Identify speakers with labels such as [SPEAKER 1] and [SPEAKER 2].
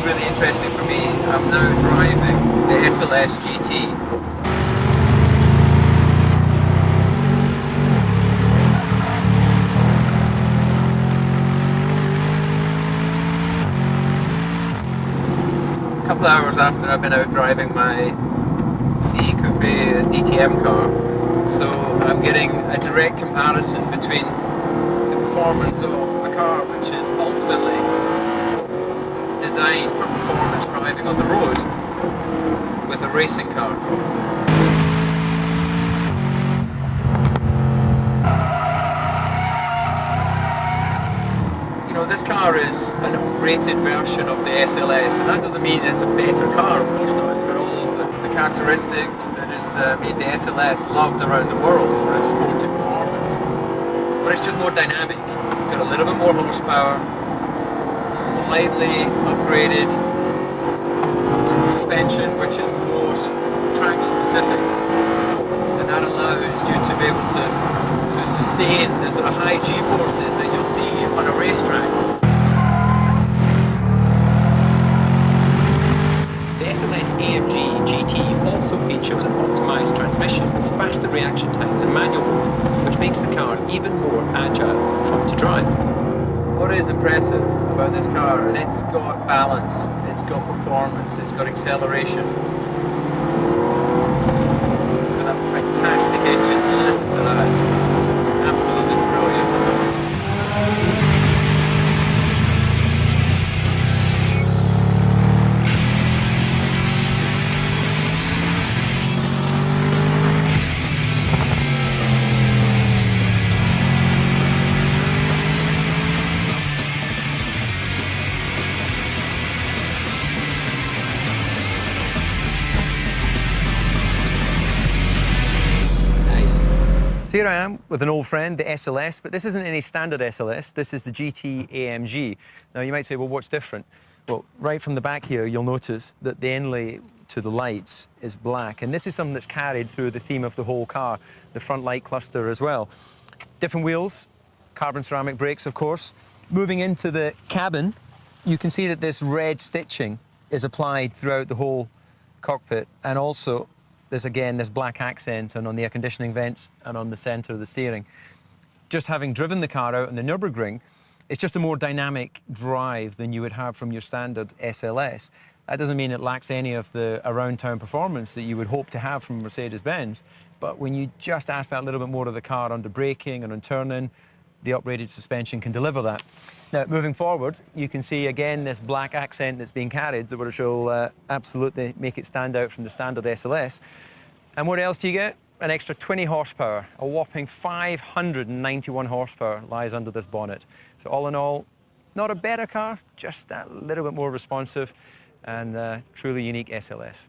[SPEAKER 1] is really interesting for me. I'm now driving the SLS GT. A couple of hours after I've been out driving my C Coupe DTM car, so I'm getting a direct comparison between the performance of a car which is ultimately designed for performance driving on the road with a racing car. You know, this car is an upgraded version of the SLS, and that doesn't mean it's a better car, of course not. It's got all of the characteristics that has made the SLS loved around the world for its sporty performance. But it's just more dynamic. It's got a little bit more horsepower, slightly upgraded suspension, which is more track specific, and that allows you to be able to sustain the sort of high G-forces that you'll see on a racetrack. The SLS AMG GT also features an optimised transmission with faster reaction times in manual mode, which makes the car even more agile and fun to drive. What is impressive about this car, and it's got balance, it's got performance, it's got acceleration. Look at that fantastic engine, listen to that. Absolutely brilliant. So here I am with an old friend, the SLS, but this isn't any standard SLS, this is the GT AMG. Now you might say, well, what's different? Well, right from the back here, you'll notice that the inlay to the lights is black, and this is something that's carried through the theme of the whole car, the front light cluster as well. Different wheels, carbon ceramic brakes, of course. Moving into the cabin, you can see that this red stitching is applied throughout the whole cockpit, and also there's again this black accent on the air conditioning vents and on the centre of the steering. Just having driven the car out on the Nürburgring, it's just a more dynamic drive than you would have from your standard SLS. That doesn't mean it lacks any of the around-town performance that you would hope to have from Mercedes-Benz, but when you just ask that little bit more of the car under braking and on turning, the upgraded suspension can deliver that. Now, moving forward, you can see again this black accent that's being carried, which will absolutely make it stand out from the standard SLS. And what else do you get? An extra 20 horsepower, a whopping 591 horsepower lies under this bonnet. So all in all, not a better car, just that little bit more responsive and truly unique SLS.